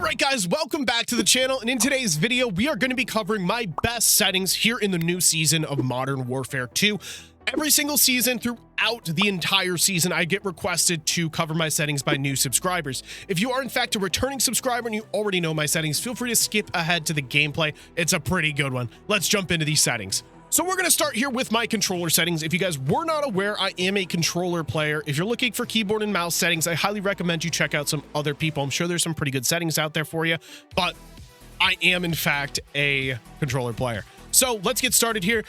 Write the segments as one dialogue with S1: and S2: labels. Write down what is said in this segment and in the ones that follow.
S1: Alright guys, welcome back to the channel, and in today's video we are going to be covering my best settings here in the new season of Modern Warfare 2. Every single season throughout the entire season I get requested to cover my settings by new subscribers. If you are in fact a returning subscriber and you already know my settings, feel free to skip ahead to the gameplay. It's a pretty good one. Let's jump into these settings. So we're going to start here with my controller settings. If you guys were not aware, I am a controller player. If you're looking for keyboard and mouse settings, I highly recommend you check out some other people. I'm sure there's some pretty good settings out there for you, but I am in fact a controller player. So let's get started here.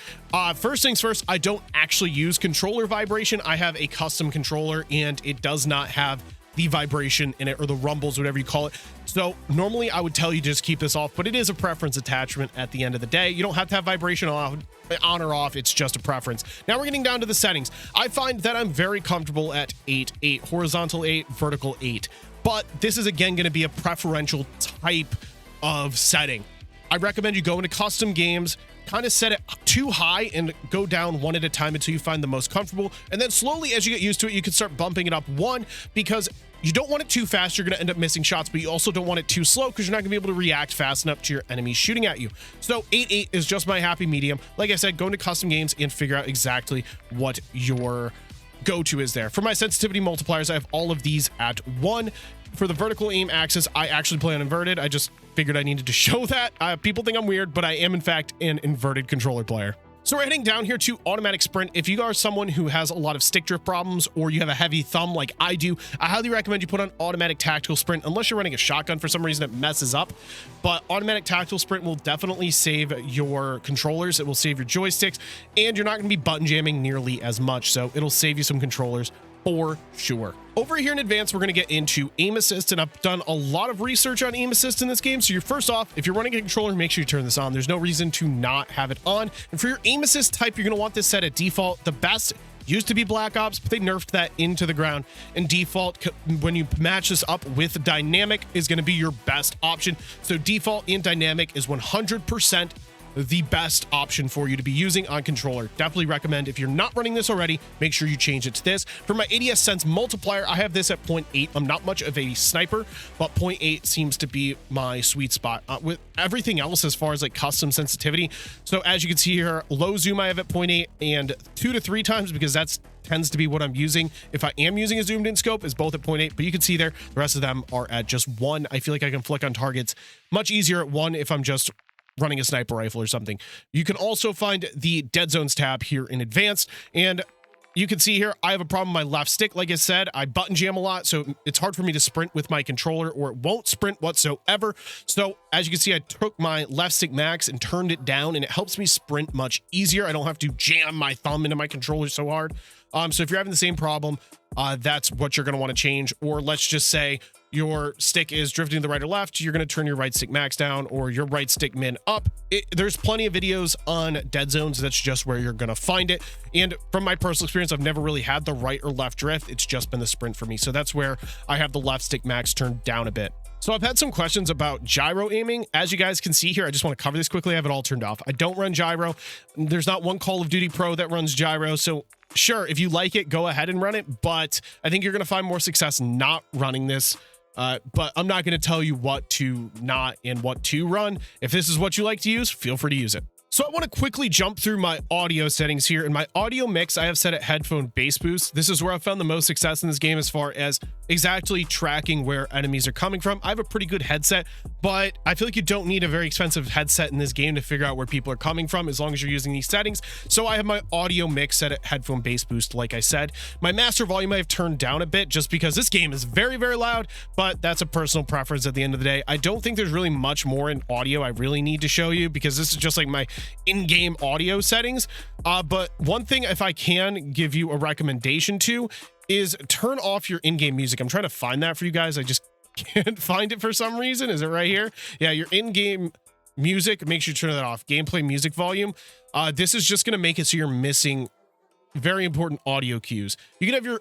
S1: First things first, I don't actually use controller vibration. I have a custom controller and it does not have the vibration in it, or the rumbles, whatever you call it. So normally I would tell you to just keep this off, but it is a preference attachment at the end of the day. You don't have to have vibration on or off. It's just a preference. Now we're getting down to the settings. I find that I'm very comfortable at 8, horizontal 8, vertical 8, but this is again going to be a preferential type of setting. I recommend you go into custom games, kind of set it too high and go down one at a time until you find the most comfortable. And then slowly, as you get used to it, you can start bumping it up one, because you don't want it too fast. You're going to end up missing shots, but you also don't want it too slow because you're not going to be able to react fast enough to your enemies shooting at you. So 8.8 is just my happy medium. Like I said, go into custom games and figure out exactly what your go-to is there. For my sensitivity multipliers, I have all of these at 1. For the vertical aim axis, I actually play on inverted. I just figured I needed to show that. People think I'm weird, but I am in fact an inverted controller player. So we're heading down here to automatic sprint. If you are someone who has a lot of stick drift problems, or you have a heavy thumb like I do, I highly recommend you put on automatic tactical sprint, unless you're running a shotgun. For some reason it messes up, but automatic tactical sprint will definitely save your controllers. It will save your joysticks, and you're not going to be button jamming nearly as much, so it'll save you some controllers for sure. Over here in advanced, we're going to get into aim assist, and I've done a lot of research on aim assist in this game. So you're first off, if you're running a controller, make sure you turn this on. There's no reason to not have it on. And for your aim assist type, you're going to want this set at default. The best used to be Black Ops, but they nerfed that into the ground, and default, when you match this up with dynamic, is going to be your best option. So default and dynamic is 100% the best option for you to be using on controller. Definitely recommend, if you're not running this already, make sure you change it to this. For my ADS sense multiplier, I have this at 0.8. I'm not much of a sniper, but 0.8 seems to be my sweet spot with everything else as far as like custom sensitivity. So as you can see here, low zoom I have at 0.8, and 2 to 3 times, because that's tends to be what I'm using if I am using a zoomed in scope, is both at 0.8, but you can see there the rest of them are at just 1. I feel like I can flick on targets much easier at 1 if I'm just running a sniper rifle or something. You can also find the dead zones tab here in advanced, and you can see here I have a problem with my left stick. Like I said, I button jam a lot, so it's hard for me to sprint with my controller, or it won't sprint whatsoever. So as you can see, I took my left stick max and turned it down, and it helps me sprint much easier. I don't have to jam my thumb into my controller so hard. So if you're having the same problem, that's what you're going to want to change. Or let's just say your stick is drifting to the right or left, you're going to turn your right stick max down, or your right stick min up. There's plenty of videos on dead zones. That's just where you're going to find it. And from my personal experience, I've never really had the right or left drift. It's just been the sprint for me. So that's where I have the left stick max turned down a bit. So I've had some questions about gyro aiming. As you guys can see here, I just want to cover this quickly. I have it all turned off. I don't run gyro. There's not one Call of Duty Pro that runs gyro. So sure, if you like it, go ahead and run it. But I think you're going to find more success not running this. But I'm not going to tell you what to not and what to run. If this is what you like to use, feel free to use it. So I want to quickly jump through my audio settings here. In my audio mix, I have set at headphone bass boost. This is where I've found the most success in this game as far as exactly tracking where enemies are coming from. I have a pretty good headset, but I feel like you don't need a very expensive headset in this game to figure out where people are coming from, as long as you're using these settings. So I have my audio mix set at headphone bass boost, like I said. My master volume I have turned down a bit, just because this game is very, very loud, but that's a personal preference at the end of the day. I don't think there's really much more in audio I really need to show you, because this is just like my in-game audio settings. But one thing, if I can give you a recommendation to, is turn off your in-game music. I'm trying to find that for you guys. I just can't find it for some reason. Is it right here? Yeah, your in-game music, make sure you turn that off. Gameplay music volume. This is just going to make it so you're missing very important audio cues. You can have your,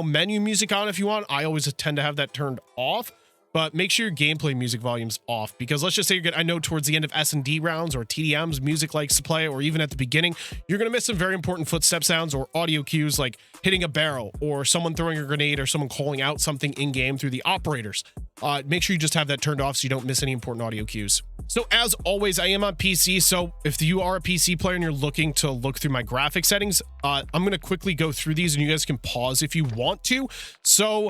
S1: menu music on if you want. I always tend to have that turned off, but make sure your gameplay music volume's off, because let's just say I know towards the end of S&D rounds or TDMs, music likes to play, or even at the beginning, you're going to miss some very important footstep sounds or audio cues like hitting a barrel or someone throwing a grenade or someone calling out something in game through the operators. Make sure you just have that turned off so you don't miss any important audio cues. So as always, I am on PC, so if you are a PC player and you're looking to look through my graphic settings, I'm going to quickly go through these and you guys can pause if you want to. So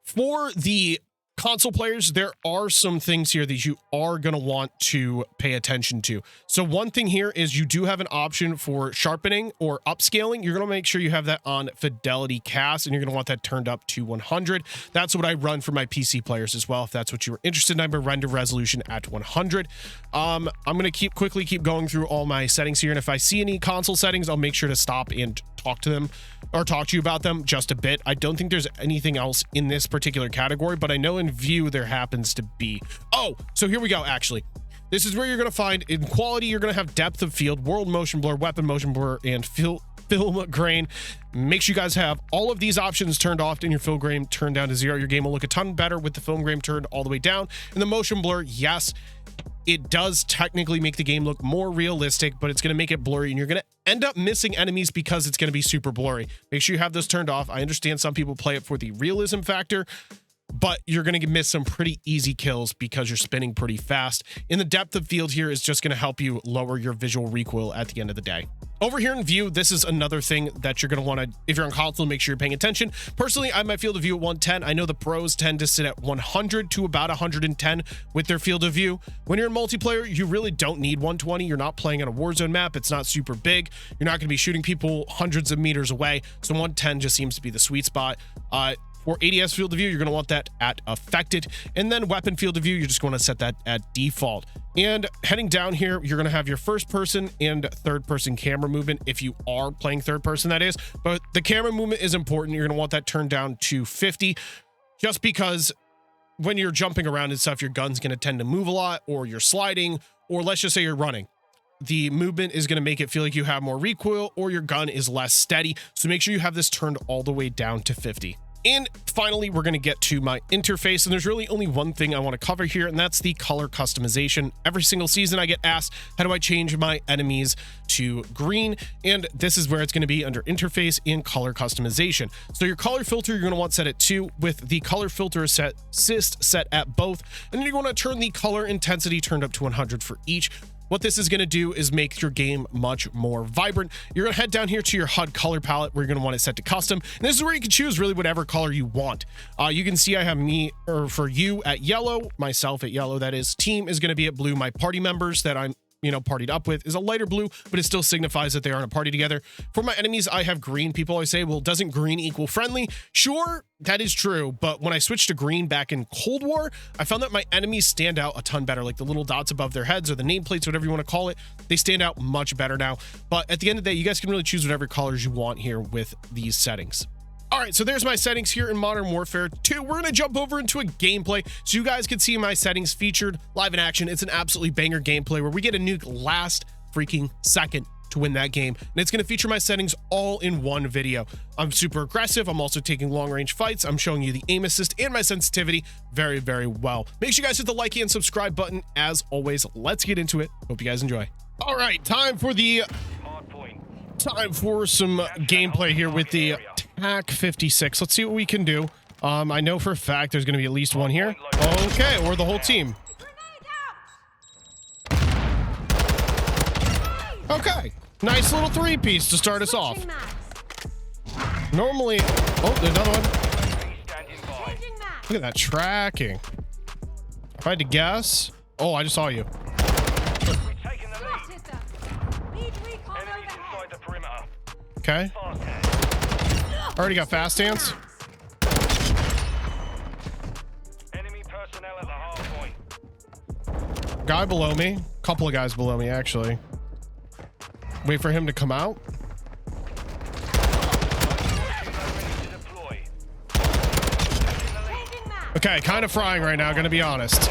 S1: for the console players, there are some things here that you are going to want to pay attention to. So one thing here is you do have an option for sharpening or upscaling. You're going to make sure you have that on fidelity cast, and you're going to want that turned up to 100. That's what I run for my PC players as well, if that's what you were interested in. I have a render resolution at 100. I'm going to quickly keep going through all my settings here, and if I see any console settings, I'll make sure to stop and talk to them or talk to you about them just a bit. I don't think there's anything else in this particular category, but I know in view there happens to be. Oh, so here we go. Actually, this is where you're going to find in quality, you're going to have depth of field, world motion blur, weapon motion blur, and film grain. Make sure you guys have all of these options turned off and your film grain turned down to 0. Your game will look a ton better with the film grain turned all the way down. And the motion blur, yes, it does technically make the game look more realistic, but it's going to make it blurry, and you're going to end up missing enemies because it's going to be super blurry. Make sure you have those turned off. I understand some people play it for the realism factor, but you're going to miss some pretty easy kills because you're spinning pretty fast. In the depth of field here is just going to help you lower your visual recoil at the end of the day. Over here in view, this is another thing that you're going to want to, if you're on console, make sure you're paying attention. Personally, I have my field of view at 110. I know the pros tend to sit at 100 to about 110 with their field of view. When you're in multiplayer, you really don't need 120. You're not playing on a Warzone map. It's not super big. You're not going to be shooting people hundreds of meters away. So 110 just seems to be the sweet spot. For ADS field of view, you're going to want that at affected, and then weapon field of view, you're just going to set that at default. And heading down here, you're going to have your first person and third person camera movement if you are playing third person, that is. But the camera movement is important. You're going to want that turned down to 50, just because when you're jumping around and stuff, your gun's going to tend to move a lot, or you're sliding, or let's just say you're running. The movement is going to make it feel like you have more recoil, or your gun is less steady. So make sure you have this turned all the way down to 50. And finally, we're going to get to my interface, and there's really only one thing I want to cover here, and that's the color customization. Every single season I get asked, how do I change my enemies to green? And this is where it's going to be under interface and color customization. So your color filter, you're going to want set at 2 with the color filter assist set at both, and then you're going to turn the color intensity turned up to 100 for each. What this is going to do is make your game much more vibrant. You're going to head down here to your HUD color palette where you're going to want it set to custom. And this is where you can choose really whatever color you want. You can see I have me, or for you, at yellow, myself at yellow, that is. Team is going to be at blue. My party members that I'm partied up with is a lighter blue, but it still signifies that they are in a party together. For my enemies, I have green. People always say, well, doesn't green equal friendly? Sure, that is true, but when I switched to green back in Cold War, I found that my enemies stand out a ton better, like the little dots above their heads or the nameplates, whatever you want to call it. They stand out much better now, but at the end of the day, you guys can really choose whatever colors you want here with these settings. All right, so there's my settings here in Modern Warfare 2. We're going to jump over into a gameplay so you guys can see my settings featured live in action. It's an absolutely banger gameplay where we get a nuke last freaking second to win that game. And it's going to feature my settings all in one video. I'm super aggressive. I'm also taking long range fights. I'm showing you the aim assist and my sensitivity very, very well. Make sure you guys hit the like and subscribe button. As always, let's get into it. Hope you guys enjoy. All right, time for some gameplay here with the TAC 56. Let's see what we can do. I know for a fact there's going to be at least one here. Okay, or the whole team. Okay, nice little 3-piece to start us off. Normally, oh, there's another one. Look at that tracking. If I had to guess, oh, I just saw you. Okay. Already got fast stance. Enemy personnel at the hard point. Guy below me. Couple of guys below me, actually. Wait for him to come out. Okay, kind of frying right now, gonna be honest.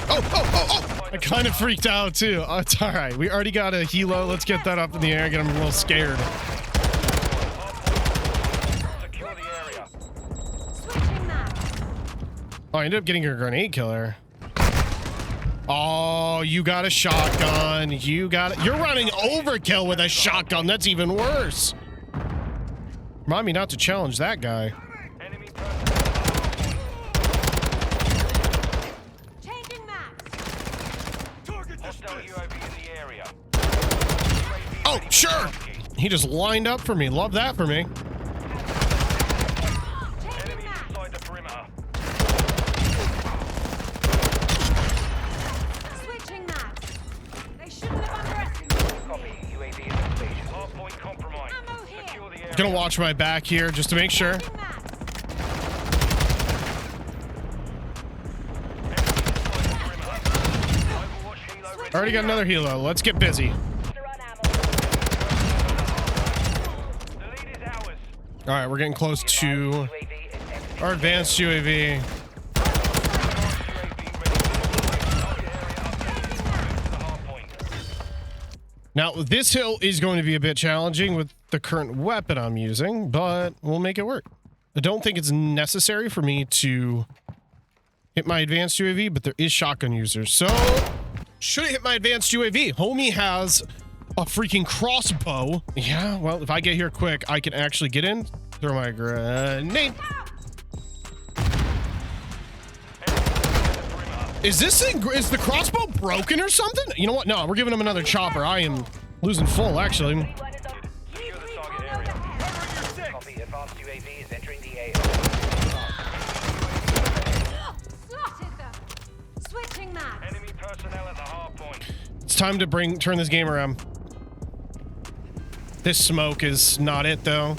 S1: Oh! I kind of freaked out too. Oh, it's all right. We already got a helo. Let's get that up in the air. Get him a little scared. Oh, I ended up getting a grenade killer. Oh, you got a shotgun. You got it. You're running overkill with a shotgun. That's even worse. Remind me not to challenge that guy. Oh, sure. He just lined up for me. Love that for me. Gonna watch my back here just to make sure. Already got another helo. Let's get busy. All right, we're getting close to our advanced UAV. Now, this hill is going to be a bit challenging with the current weapon I'm using, but we'll make it work. I don't think it's necessary for me to hit my advanced UAV, but there is shotgun users. So, should I hit my advanced UAV? Homie has a freaking crossbow. Yeah, well, if I get here quick, I can actually get in, throw my grenade. Is this thing, is the crossbow broken or something? You know what? No, we're giving him another chopper. I am losing full, actually. It's time to turn this game around. This smoke is not it, though.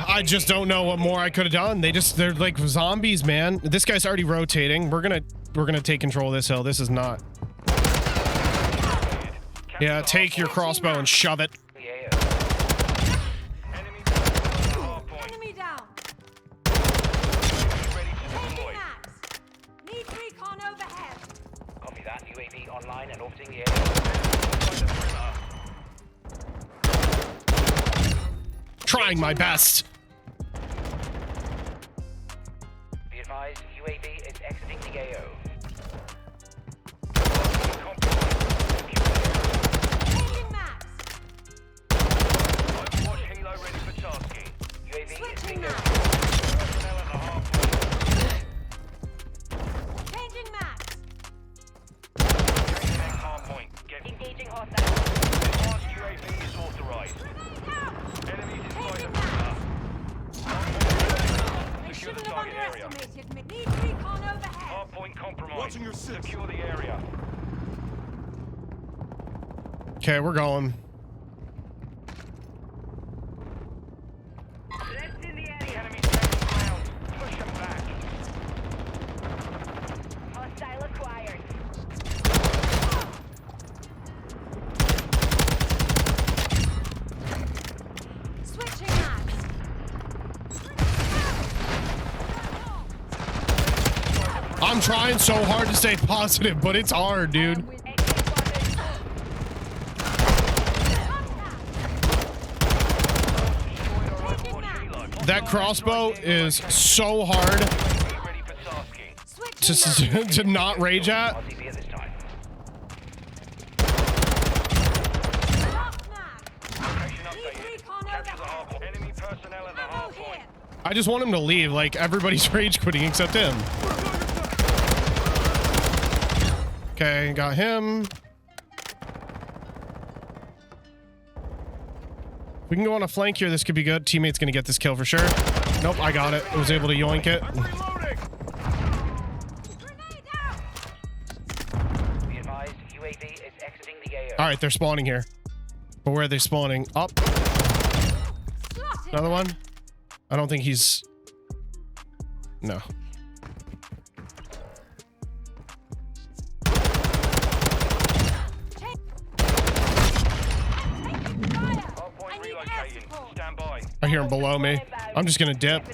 S1: I just don't know what more I could have done. They're like zombies, man. This guy's already rotating. We're gonna take control of this hill. This is not. Yeah, take your crossbow and shove it. Enemy down. Need recon overhead. Copy that. UAV online and orbiting the area. Trying my best. Be advised, UAV is exiting the AO. Changing maps. Engaging hostile. Advanced UAV is authorized. Enemies inside the perimeter. Secure the target area. Need recon overhead. Hardpoint compromised. Watching your six. Secure the area. Okay, we're going. Left in the area. Enemies taking ground. Push them back. Hostile acquired. I'm trying so hard to stay positive, but it's hard, dude. That crossbow is so hard to not rage at. I just want him to leave. Like, everybody's rage quitting except him. Okay, got him. We can go on a flank here. This could be good. Teammate's gonna get this kill for sure. Nope, I got it. I was able to yoink it. All right, they're spawning here. But where are they spawning? Up. Another one. I don't think he's... No. I hear him below me. I'm just gonna dip.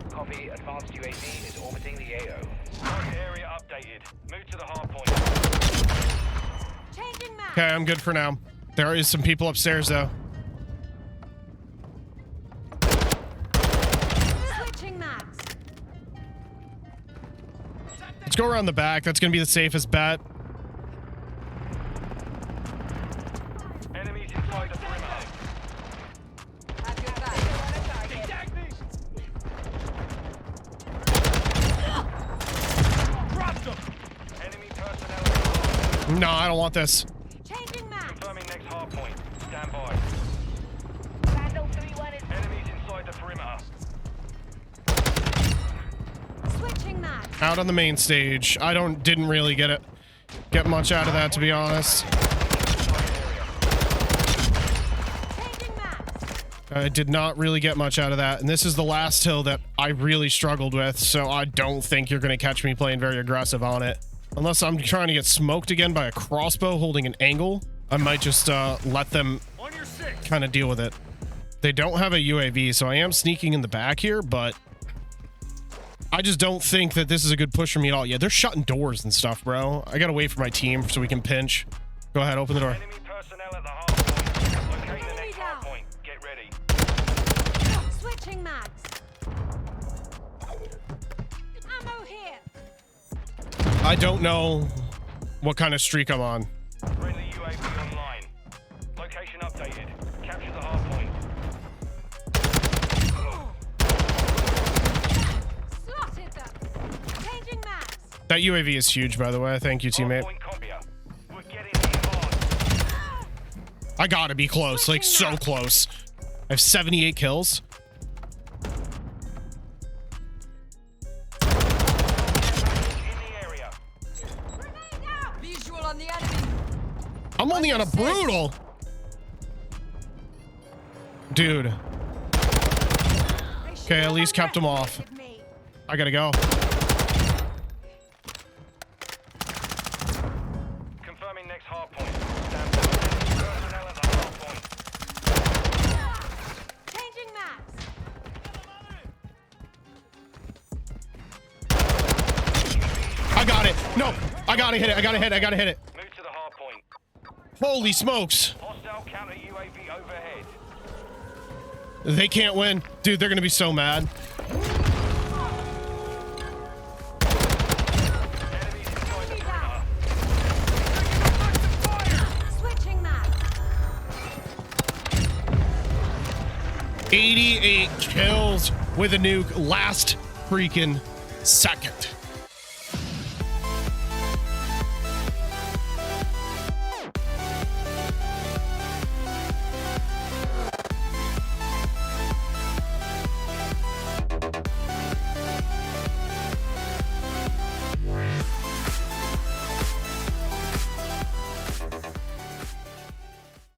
S2: Copy. Advanced UAV is orbiting the AO. Area updated. Move to the hard point.
S1: Okay, I'm good for now. There is some people upstairs though. Let's go around the back. That's gonna be the safest bet.
S2: Enemies inside the perimeter. Enemy personnel.
S1: No, I don't want this.
S2: Confirming next hard point. Stand by. Enemies inside the perimeter.
S1: Out on the main stage. I didn't really get much out of that, to be honest. I did not really get much out of that, and this is the last hill that I really struggled with, so I don't think you're going to catch me playing very aggressive on it. Unless I'm trying to get smoked again by a crossbow holding an angle, I might just let them kind of deal with it. They don't have a UAV, so I am sneaking in the back here, but I just don't think that this is a good push for me at all. Yeah, they're shutting doors and stuff, bro. I got to wait for my team so we can pinch. Go ahead, open the door.
S2: Enemy personnel at the hard point. Locate the next hard point. Get ready.
S3: Switching mags. Ammo here.
S1: I don't know what kind of streak I'm on.
S2: Friendly UAV online. Location updated. Capture the hard point.
S3: Slotted them. Changing mags.
S1: That UAV is huge, by the way. Thank you, teammate.
S2: We're getting hard.
S1: I gotta be close, like so close. I have 78 kills.
S2: In the area.
S3: Visual on the enemy.
S1: I'm only on a brutal. Dude. Okay, at least kept him off. I gotta go.
S2: Confirming next hard point. Stand by. Personnel at the hard point.
S3: Changing mags.
S1: I got it. No, I gotta hit it. I gotta hit it. I gotta hit it.
S2: Move to the hard point.
S1: Holy smokes.
S2: Hostile counter UAV overhead.
S1: They can't win. Dude, they're gonna be so mad.
S2: Enemies inside the perimeter.
S3: Switching mags.
S1: 88 kills with a nuke last freaking second.